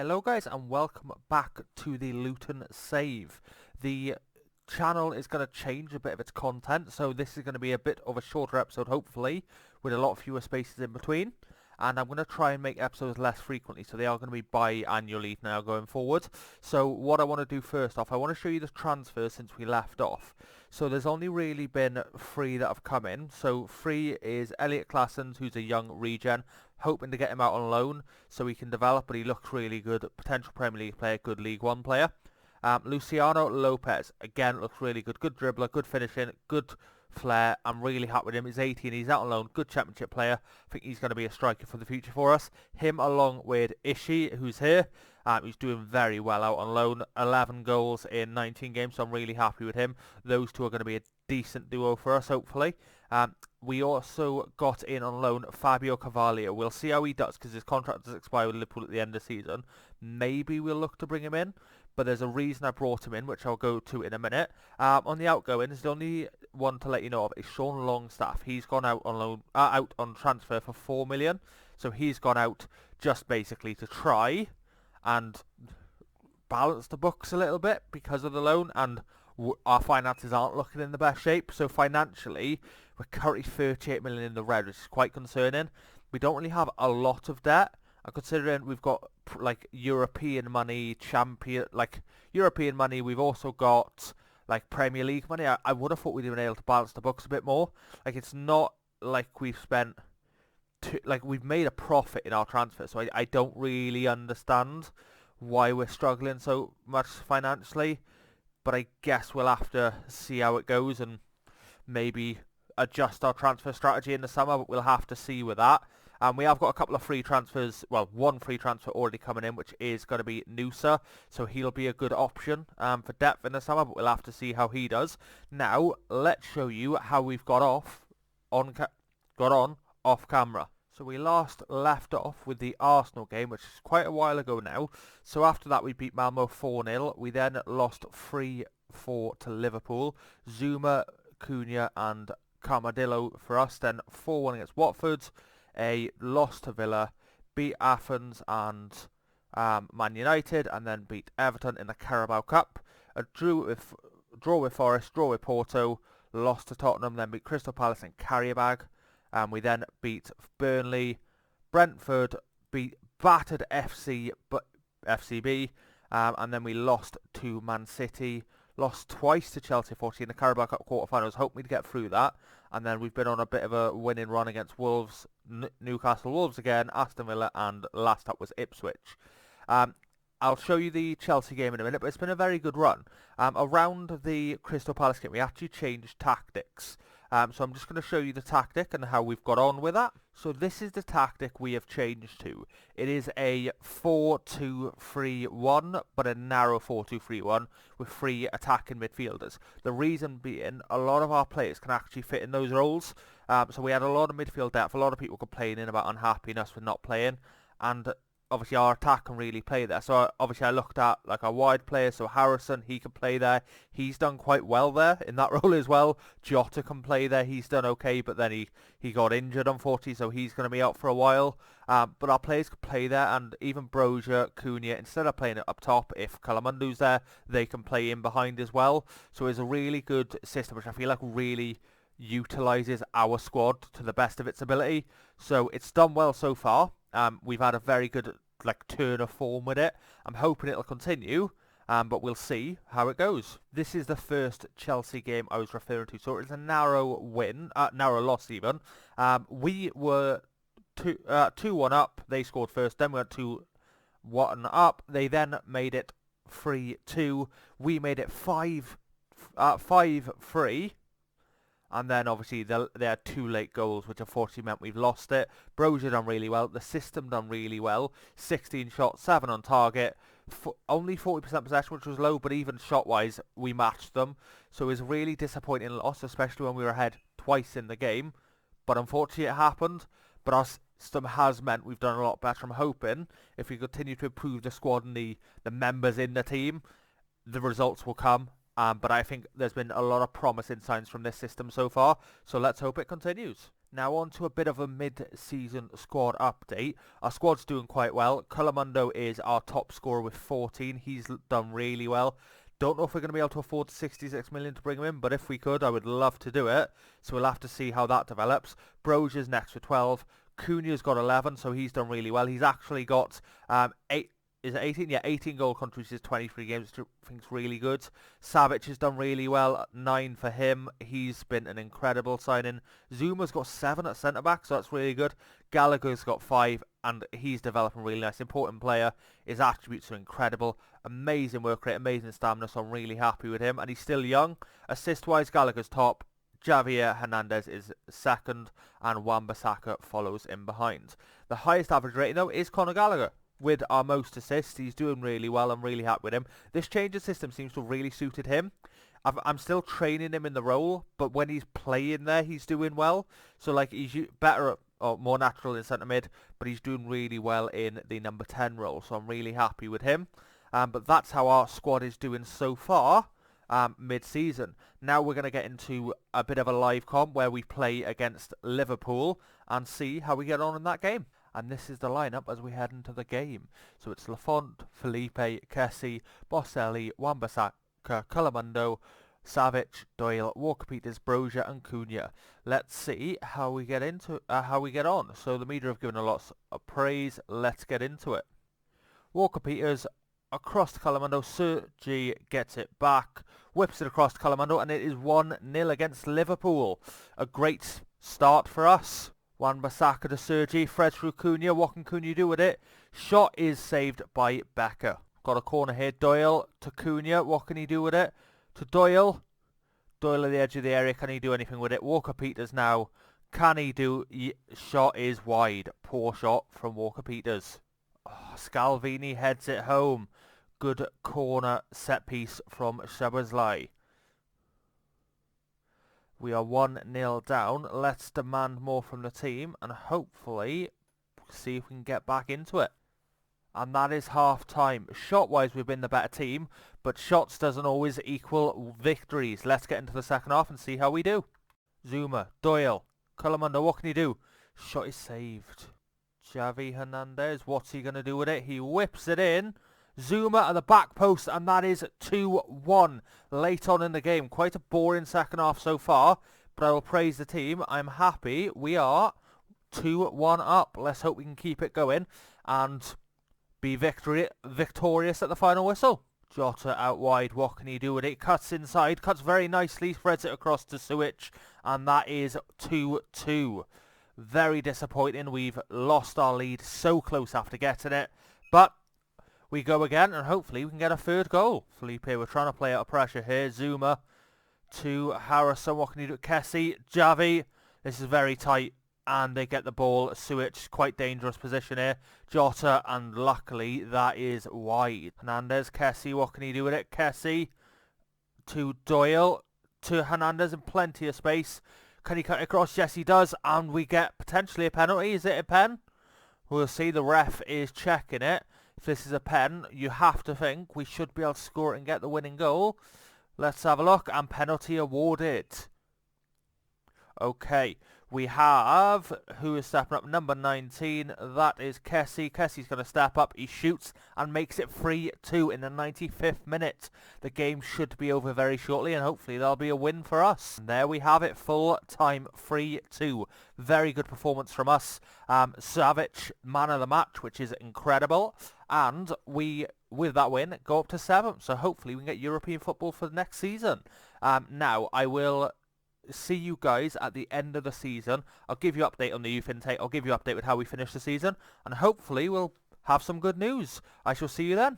Hello guys and welcome back to the Luton save. The channel is going to change a bit of its content, so this is going to be a bit of a shorter episode hopefully, with a lot fewer spaces in between. And I'm going to try and make episodes less frequently, so they are going to be bi-annually now going forward. So what I want to do first off, I want to show you the transfers since we left off. So there's only really been 3 that have come in. So 3 is Elliot Claessens, who's a young regen, hoping to get him out on loan so he can develop, but he looks really good. Potential Premier League player, good League One player. Luciano Lopez, again, looks really good. Good dribbler, good finishing, good flair. I'm really happy with him. He's 18, he's out on loan, good championship player. I think he's going to be a striker for the future for us. Him along with Ishii, who's here. He's doing very well out on loan. 11 goals in 19 games, so I'm really happy with him. Those two are going to be a decent duo for us, hopefully. We also got in on loan Fabio Carvalho. We'll see how he does because his contract does expire with Liverpool at the end of the season. Maybe we'll look to bring him in, but there's a reason I brought him in, which I'll go to in a minute. On the outgoings, the only one to let you know of is Sean Longstaff. He's gone out on loan, out on transfer for 4 million. So he's gone out just basically to try and balance the books a little bit because of the loan, and our finances aren't looking in the best shape. So financially, we're currently 38 million in the red, which is quite concerning. We don't really have a lot of debt. Considering we've got like European money, European money, we've also got like Premier League money. I would have thought we'd have been able to balance the books a bit more. Like, it's not like we've spent we've made a profit in our transfer, so I don't really understand why we're struggling so much financially. But I guess we'll have to see how it goes and maybe adjust our transfer strategy in the summer, but we'll have to see with that. We have got a couple of free transfers, well, one free transfer already coming in, which is going to be Noosa, so he'll be a good option for depth in the summer, but we'll have to see how he does. Now, let's show you how we've got on off camera. So we last left off with the Arsenal game, which is quite a while ago now. So after that, we beat Malmo 4-0. We then lost 3-4 to Liverpool. Zuma, Cunha and Carmadillo for us. Then 4-1 against Watford. A loss to Villa. Beat Athens and Man United. And then beat Everton in the Carabao Cup. A draw with Forest, draw with Porto. Lost to Tottenham. Then beat Crystal Palace and Karabag. We then beat Burnley, Brentford, battered FCB, and then we lost to Man City, lost twice to Chelsea, 14 in the Carabao Cup quarterfinals, hoping to get through that. And then we've been on a bit of a winning run against Wolves, Newcastle Wolves again, Aston Villa, and last up was Ipswich. I'll show you the Chelsea game in a minute, but it's been a very good run. Around the Crystal Palace game, we actually changed tactics. So I'm just going to show you the tactic and how we've got on with that. So this is the tactic we have changed to. It is a 4-2-3-1, but a narrow 4-2-3-1 with 3 attacking midfielders. The reason being, a lot of our players can actually fit in those roles. So we had a lot of midfield depth, a lot of people complaining about unhappiness with not playing, and obviously our attack can really play there. So obviously I looked at like our wide players, so Harrison, he can play there. He's done quite well there in that role as well. Jota can play there. He's done okay, but then he got injured unfortunately, so he's going to be out for a while. But our players can play there, and even Brozier, Cunha, instead of playing it up top, if Kalamundu's there, they can play in behind as well. So it's a really good system, which I feel like really utilises our squad to the best of its ability. So it's done well so far. We've had a very good turn of form with it. I'm hoping it'll continue, but we'll see how it goes. This is the first Chelsea game I was referring to, so it's a narrow loss even. We were 2-1 up. They scored first, then we went 2-1 up. They then made it 3-2. We made it 5-3. And then obviously they had 2 late goals, which unfortunately meant we've lost it. Brozier done really well. The system done really well. 16 shots, 7 on target. Only 40% possession, which was low, but even shot-wise, we matched them. So it was a really disappointing loss, especially when we were ahead twice in the game. But unfortunately it happened. But our system has meant we've done a lot better. I'm hoping if we continue to improve the squad and the members in the team, the results will come. But I think there's been a lot of promising signs from this system so far, so let's hope it continues. Now on to a bit of a mid-season squad update. Our squad's doing quite well. Colamundo is our top scorer with 14. He's done really well. Don't know if we're going to be able to afford 66 million to bring him in, but if we could, I would love to do it. So we'll have to see how that develops. Broja's next with 12. Cunha's got 11, so he's done really well. He's actually got 8. Is it 18? Yeah, 18 goal contributions, 23 games, which I think is really good. Savic has done really well, 9 for him. He's been an incredible signing. Zuma's got 7 at centre-back, so that's really good. Gallagher's got 5, and he's developing really nice. Important player. His attributes are incredible. Amazing work rate, amazing stamina, so I'm really happy with him. And he's still young. Assist-wise, Gallagher's top. Javier Hernandez is second, and Wan-Bissaka follows in behind. The highest average rating, though, is Conor Gallagher. With our most assists, he's doing really well. I'm really happy with him. This change of system seems to have really suited him. I'm still training him in the role, but when he's playing there, he's doing well. So like he's better or more natural in centre mid, but he's doing really well in the number 10 role. So I'm really happy with him. But that's how our squad is doing so far mid-season. Now we're going to get into a bit of a live comp where we play against Liverpool and see how we get on in that game. And this is the lineup as we head into the game. So it's Lafont, Felipe, Kessie, Boselli, Wan-Bissaka, Colamundo, Savic, Doyle, Walker-Peters, Broja, and Cunha. Let's see how we get on. So the media have given a lot of praise. Let's get into it. Walker-Peters across to Colamundo. Sergi gets it back, whips it across to Colamundo, and it is 1-0 against Liverpool. A great start for us. Wan-Bissaka to Sergi, Fred through Cunha. What can Cunha do with it? Shot is saved by Becker. Got a corner here. Doyle to Cunha. What can he do with it? To Doyle. Doyle at the edge of the area. Can he do anything with it? Walker-Peters now. Can he do... Shot is wide. Poor shot from Walker-Peters. Oh, Scalvini heads it home. Good corner set piece from Shabazlai. We are 1-0 down. Let's demand more from the team and hopefully see if we can get back into it. And that is half time. Shot-wise, we've been the better team, but shots doesn't always equal victories. Let's get into the second half and see how we do. Zuma, Doyle, Colamundo, what can he do? Shot is saved. Javi Hernandez, what's he going to do with it? He whips it in. Zuma at the back post, and that is 2-1 late on in the game. Quite a boring second half so far, but I will praise the team. I'm happy we are 2-1 up. Let's hope we can keep it going and be victorious at the final whistle. Jota out wide, what can he do with it? Cuts inside, cuts very nicely, spreads it across to Suich, and that is 2-2. Very disappointing. We've lost our lead so close after getting it, but we go again, and hopefully we can get a third goal. Felipe, we're trying to play out of pressure here. Zuma to Harrison. What can you do? Kessie, Javi. This is very tight, and they get the ball. Suich, quite dangerous position here. Jota, and luckily that is wide. Hernandez, Kessie. What can he do with it? Kessie to Doyle, to Hernandez in plenty of space. Can he cut it across? Yes, he does, and we get potentially a penalty. Is it a pen? We'll see. The ref is checking it. If this is a pen, you have to think we should be able to score it and get the winning goal. Let's have a look. And penalty awarded. Okay. We have, who is stepping up? Number 19. That is Kessie. Kessie's going to step up. He shoots and makes it 3-2 in the 95th minute. The game should be over very shortly, and hopefully there'll be a win for us. And there we have it. Full time 3-2. Very good performance from us. Savic, man of the match, which is incredible. And we, with that win, go up to 7th. So hopefully we can get European football for the next season. Now, I will see you guys at the end of the season. I'll give you an update on the youth intake. I'll give you an update with how we finish the season. And hopefully we'll have some good news. I shall see you then.